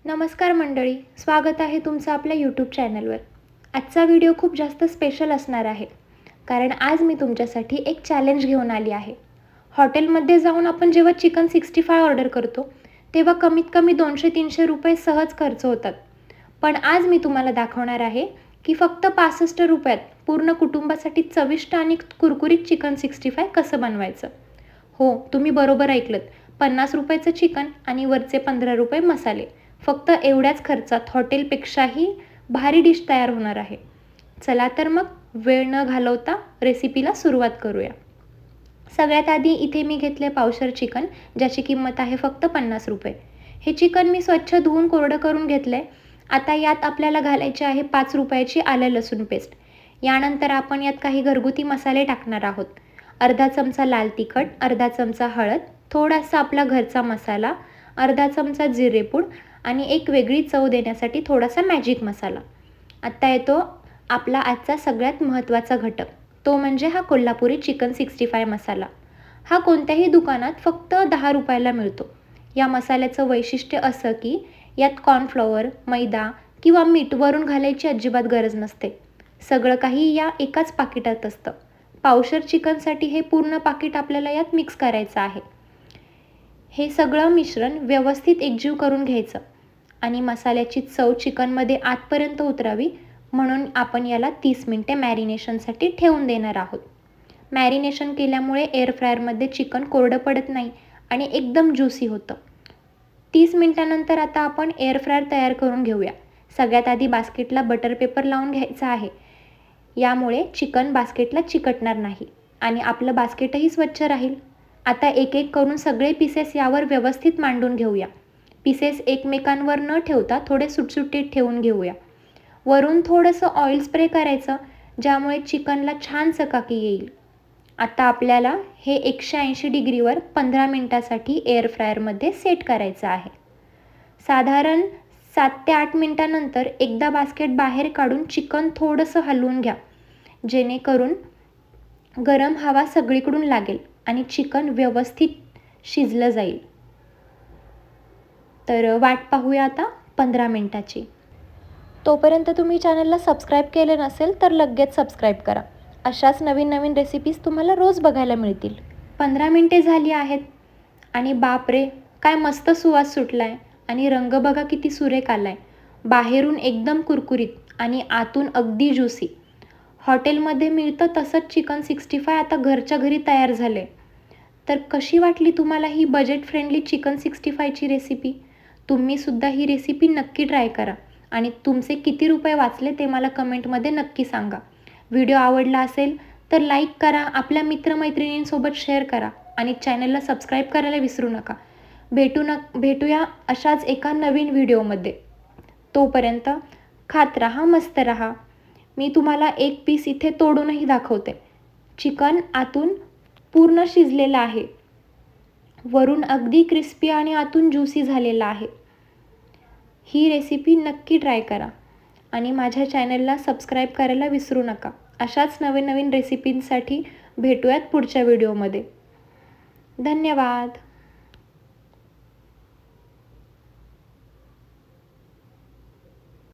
नमस्कार मंडळी, स्वागत आहे तुमचं आपल्या यूट्यूब चॅनलवर. आजचा व्हिडिओ खूप जास्त स्पेशल असणार आहे, कारण आज मी तुमच्यासाठी एक चॅलेंज घेऊन आली आहे. हॉटेलमध्ये जाऊन आपण जेव्हा चिकन 65 ऑर्डर करतो, तेव्हा कमीत कमी 200-300 रुपये सहज खर्च होतात. पण आज मी तुम्हाला दाखवणार आहे की फक्त 65 रुपयात पूर्ण कुटुंबासाठी चविष्ट आणि कुरकुरीत चिकन 65 कसं बनवायचं. हो, तुम्ही बरोबर ऐकलत. 50 रुपयाचं चिकन आणि वरचे 15 रुपये मसाले. फक्त एवढ्याच खर्चात हॉटेलपेक्षाही भारी डिश तयार होणार आहे. चला तर मग वेळ न घालवता रेसिपीला सुरुवात करूया. सगळ्यात आधी इथे मी घेतले पावशर चिकन, ज्याची किंमत आहे फक्त 50 रुपये. हे चिकन मी स्वच्छ धुवून कोरडं करून घेतलं आहे. आता यात आपल्याला घालायची आहे 5 रुपयाची आलं लसूण पेस्ट. यानंतर आपण यात काही घरगुती मसाले टाकणार आहोत. अर्धा चमचा लाल तिखट, अर्धा चमचा हळद, थोडासा आपला घरचा मसाला, अर्धा चमचा जिरेपूड आणि एक वेगळी चव देण्यासाठी थोडासा मॅजिक मसाला. आत्ता येतो आपला आजचा सगळ्यात महत्त्वाचा घटक, तो म्हणजे हा कोल्हापुरी चिकन 65 मसाला. हा कोणत्याही दुकानात फक्त 10 रुपयाला मिळतो. या मसाल्याचं वैशिष्ट्य असं की यात कॉर्नफ्लॉवर, मैदा किंवा मीठ वरून घालायची अजिबात गरज नसते. सगळं काही या एकाच पाकिटात असतं. पावशर चिकनसाठी हे पूर्ण पाकिट आपल्याला यात मिक्स करायचं आहे. हे सगळं मिश्रण व्यवस्थित एकजीव करून घ्यायचं आणि मसाल्याची चव चिकनमध्ये आतपर्यंत उतरावी म्हणून आपण याला 30 मिनिटे मॅरिनेशनसाठी ठेवून देणार आहोत. मॅरिनेशन केल्यामुळे एअर फ्रायरमध्ये चिकन कोरडं पडत नाही आणि एकदम ज्युसी होतं. 30 मिनिटानंतर आता आपण एअर फ्रायर तयार करून घेऊया. सगळ्यात आधी बास्केटला बटर पेपर लावून घ्यायचा आहे. यामुळे चिकन बास्केटला चिकटणार नाही आणि आपलं बास्केटही स्वच्छ राहील. आता एक एक करून सगळे पीसेस यावर व्यवस्थित मांडून घेऊया. पीसेस एकमेकांवर न ठेवता थोडे सुटसुटीत ठेवून घेऊया. वरून थोडंसं ऑइल स्प्रे करायचं, ज्यामुळे चिकनला छान चकाकी येईल. आता आपल्याला हे 180 डिग्रीवर 15 मिनिटासाठी एअर फ्रायरमध्ये सेट करायचं आहे. साधारण 7 ते 8 मिनिटानंतर एकदा बास्केट बाहेर काढून चिकन थोडंसं हलवून घ्या, जेणेकरून गरम हवा सगळीकडून लागेल आणि चिकन व्यवस्थित शिजलं जाईल. तर वाट पाहूया आता 15 मिनिटाची. तोपर्यंत तुम्ही चॅनलला सबस्क्राईब केले नसेल तर लगेच सबस्क्राईब करा. अशाच नवीन नवीन रेसिपीज तुम्हाला रोज बघायला मिळतील. 15 मिनिटे झाली आहेत आणि बापरे, काय मस्त सुवास सुटला आहे आणि रंग बघा किती सुरेख आला आहे. बाहेरून एकदम कुरकुरीत आणि आतून अगदी ज्युसी. हॉटेलमध्ये मिळतं तसंच चिकन 65 आता घरच्या घरी तयार झाले. तर कशी वाटली तुम्हाला ही बजेट फ्रेंडली चिकन 65ची रेसिपी? तुम्हीसुद्धा ही रेसिपी नक्की ट्राय करा आणि तुमचे किती रुपये वाचले ते मला कमेंटमध्ये नक्की सांगा. व्हिडिओ आवडला असेल तर लाईक करा, आपल्या मित्रमैत्रिणींसोबत शेअर करा आणि चॅनलला सबस्क्राईब करायला विसरू नका. भेटूया अशाच एका नवीन व्हिडिओमध्ये. तोपर्यंत खात राहा, मस्त राहा. मी तुम्हाला एक पीस इथे तोडूनही दाखवते. चिकन आतून पूर्ण शिजलेलं आहे, वरून अगदी क्रिस्पी आणि आतून ज्युसी झालेला आहे. ही रेसिपी नक्की ट्राय करा आणि माझ्या चॅनलला सबस्क्राईब करायला विसरू नका. अशाच नवीन नवीन रेसिपींसाठी भेटूयात पुढच्या व्हिडिओमध्ये. धन्यवाद.